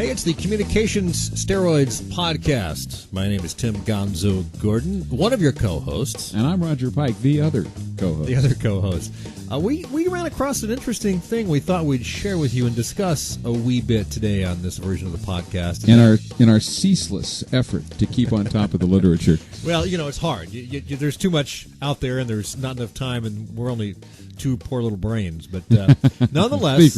Hey, it's the Communications Steroids podcast. My name is Tim Gonzo Gordon, one of your co-hosts. And I'm Roger Pike, the other co-host. We ran across an interesting thing we thought we'd share with you and discuss a wee bit today on this version of the podcast. In our ceaseless effort to keep on top of the literature. Well, you know, it's hard. There's too much out there, and there's not enough time, and we're only two poor little brains. But nonetheless,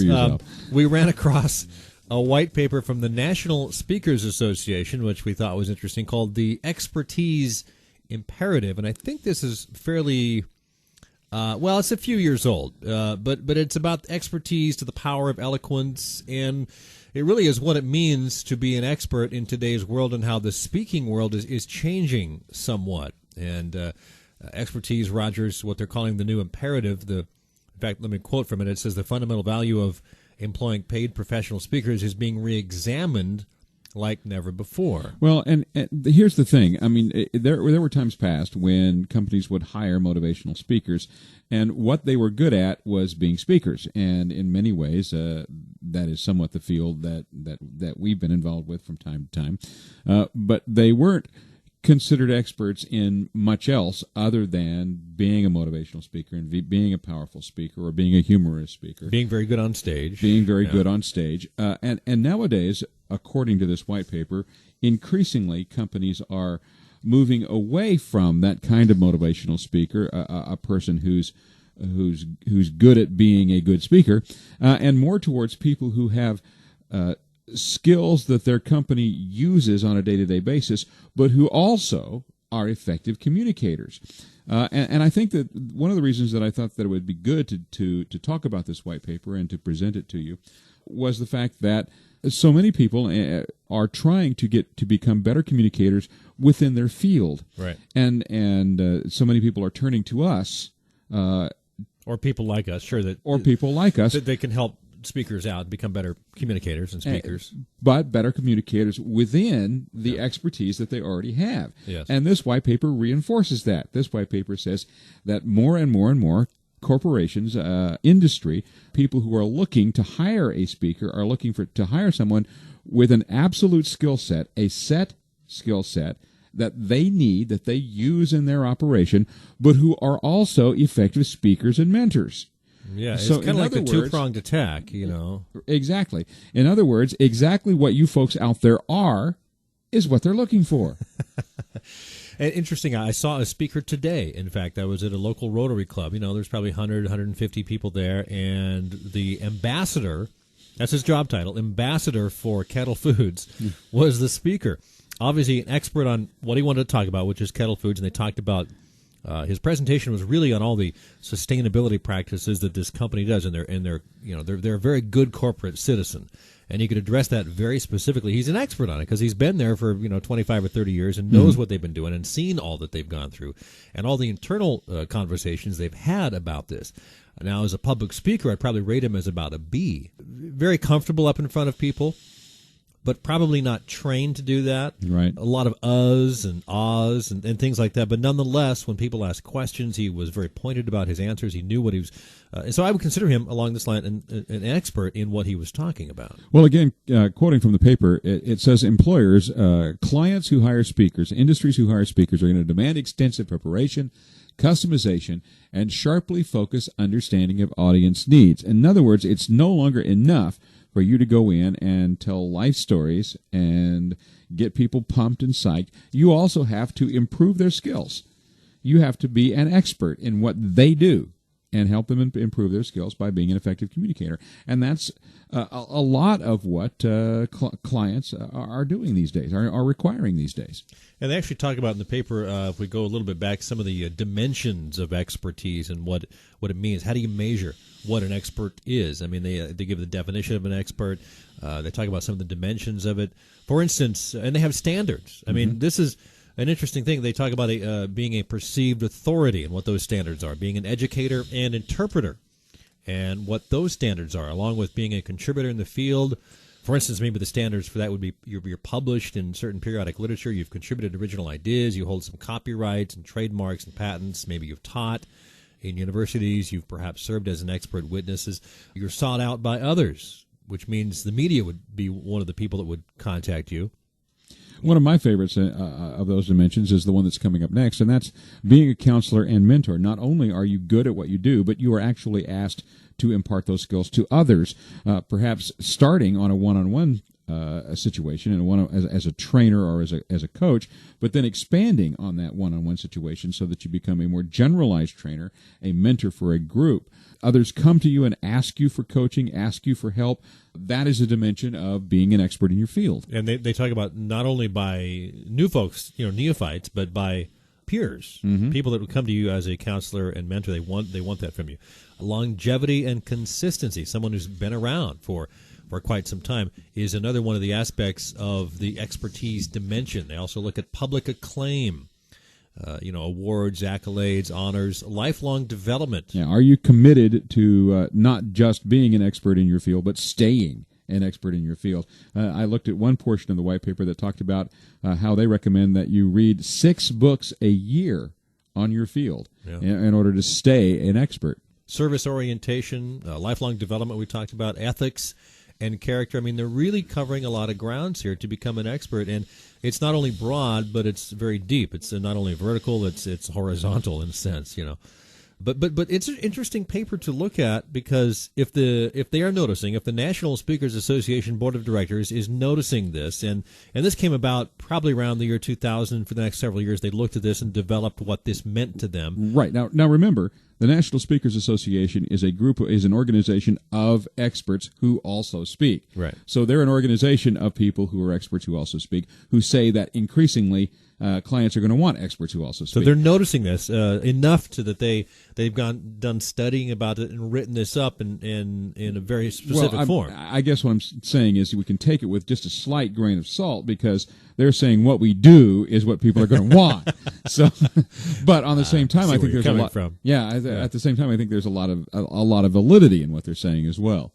we ran across a white paper from the National Speakers Association, which we thought was interesting, called the Expertise Imperative. And I think this is fairly, it's a few years old, but it's about expertise to the power of eloquence, and it really is what it means to be an expert in today's world and how the speaking world is changing somewhat. And expertise, Rogers, what they're calling the new imperative. In fact, let me quote from it. It says the fundamental value of employing paid professional speakers is being re-examined like never before. Well, and here's the thing. I mean, there were times past when companies would hire motivational speakers, and what they were good at was being speakers. And in many ways, that is somewhat the field that we've been involved with from time to time. But they weren't considered experts in much else other than being a motivational speaker and being a powerful speaker or being a humorous speaker. Being very good on stage. Good on stage. And nowadays, according to this white paper, increasingly companies are moving away from that kind of motivational speaker, a person who's good at being a good speaker, and more towards people who have skills that their company uses on a day-to-day basis, but who also are effective communicators. And I think that one of the reasons that I thought that it would be good to talk about this white paper and to present it to you was the fact that so many people are trying to become better communicators within their field. Right. And so many people are turning to us. Or people like us, that they can help speakers out, become better communicators and speakers. But better communicators within the expertise that they already have. Yes. And this white paper reinforces that. This white paper says that more and more and more corporations, industry, people who are looking to hire a speaker are looking to hire someone with an absolute skill set, a set skill set that they need, that they use in their operation, but who are also effective speakers and mentors. Yeah, it's kind of like a two-pronged attack, you know. Exactly. In other words, exactly what you folks out there is what they're looking for. And interesting, I saw a speaker today. In fact, I was at a local Rotary Club. You know, there's probably 100, 150 people there, and the ambassador, that's his job title, ambassador for Kettle Foods, was the speaker. Obviously an expert on what he wanted to talk about, which is Kettle Foods, and they talked about his presentation was really on all the sustainability practices that this company does, and they're a very good corporate citizen, and he could address that very specifically. He's an expert on it because he's been there for 25 or 30 years and knows what they've been doing and seen all that they've gone through and all the internal conversations they've had about this. Now, as a public speaker, I'd probably rate him as about a B. Very comfortable up in front of people, but probably not trained to do that. Right. A lot of uhs and ahs and things like that. But nonetheless, when people asked questions, he was very pointed about his answers. He knew what he was. And so I would consider him, along this line, an expert in what he was talking about. Well, again, quoting from the paper, it says employers, clients who hire speakers, industries who hire speakers are going to demand extensive preparation, customization, and sharply focused understanding of audience needs. In other words, it's no longer enough for you to go in and tell life stories and get people pumped and psyched. You also have to improve their skills. You have to be an expert in what they do and help them improve their skills by being an effective communicator. And that's a lot of what clients are doing these days, are requiring these days. And they actually talk about in the paper, if we go a little bit back, some of the dimensions of expertise and what it means. How do you measure what an expert is? I mean, they give the definition of an expert. They talk about some of the dimensions of it. For instance, and they have standards. I mean, this is an interesting thing. They talk about being a perceived authority and what those standards are, being an educator and interpreter and what those standards are, along with being a contributor in the field. For instance, maybe the standards for that would be you're published in certain periodic literature, you've contributed original ideas, you hold some copyrights and trademarks and patents, maybe you've taught in universities, you've perhaps served as an expert witness, you're sought out by others which means the media would be one of the people that would contact you. One of my favorites of those dimensions is the one that's coming up next, and that's being a counselor and mentor. Not only are you good at what you do, but you are actually asked to impart those skills to others, perhaps starting on a one-on-one situation and as a trainer or as a coach, but then expanding on that one-on-one situation so that you become a more generalized trainer, a mentor for a group. Others come to you and ask you for coaching, ask you for help. That is a dimension of being an expert in your field. And they talk about not only by new folks, neophytes, but by peers, people that would come to you as a counselor and mentor. They want that from you. Longevity and consistency. Someone who's been around for quite some time is another one of the aspects of the expertise dimension. They also look at public acclaim, awards, accolades, honors, lifelong development. Yeah, are you committed to not just being an expert in your field, but staying an expert in your field? I looked at one portion of the white paper that talked about how they recommend that you read 6 books a year on your field in order to stay an expert. Service orientation, lifelong development we talked about, ethics and character. I mean, they're really covering a lot of grounds here to become an expert, and it's not only broad, but it's very deep. It's not only vertical, it's horizontal in a sense, But it's an interesting paper to look at, because if they are noticing, if the National Speakers Association Board of Directors is noticing this, and this came about probably around the year 2000, for the next several years, they looked at this and developed what this meant to them. Right. Now remember, the National Speakers Association is an organization of experts who also speak. Right. So they're an organization of people who are experts who also speak, who say that increasingly clients are going to want experts who also speak. So they're noticing this enough to that they've done studying about it and written this up in a very specific form. I guess what I'm saying is we can take it with just a slight grain of salt, because they're saying what we do is what people are going to want. So, but on the same time, I think there's a lot. At the same time, I think there's a lot of validity in what they're saying as well.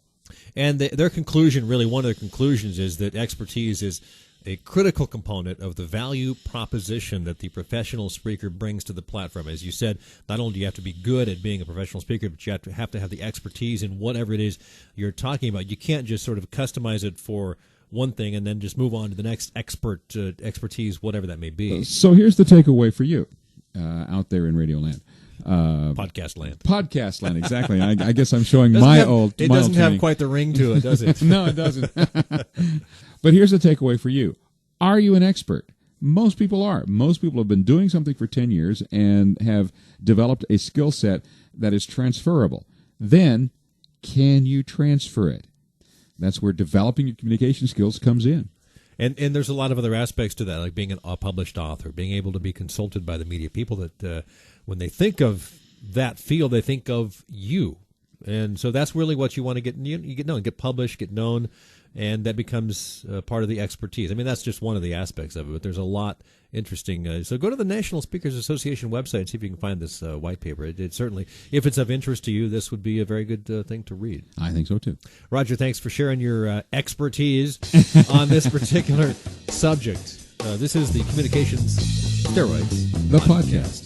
And their conclusion, really, one of their conclusions is that expertise is a critical component of the value proposition that the professional speaker brings to the platform. As you said, not only do you have to be good at being a professional speaker, but you have to have the expertise in whatever it is you're talking about. You can't just sort of customize it for one thing and then just move on to the next expertise, whatever that may be. So here's the takeaway for you out there in Radio Land. Podcast land, exactly. I guess I'm showing It doesn't have quite the ring to it, does it? No, it doesn't. But here's the takeaway for you. Are you an expert? Most people are. Most people have been doing something for 10 years and have developed a skill set that is transferable. Then, can you transfer it? That's where developing your communication skills comes in. And there's a lot of other aspects to that, like being a published author, being able to be consulted by the media. People that, when they think of that field, they think of you. And so that's really what you want to get. You get known, get published, get known, and that becomes part of the expertise. I mean, that's just one of the aspects of it, but there's a lot interesting. So go to the National Speakers Association website and see if you can find this white paper. It certainly, if it's of interest to you, this would be a very good thing to read. I think so, too. Roger, thanks for sharing your expertise on this particular subject. This is the Communications Steroids the podcast.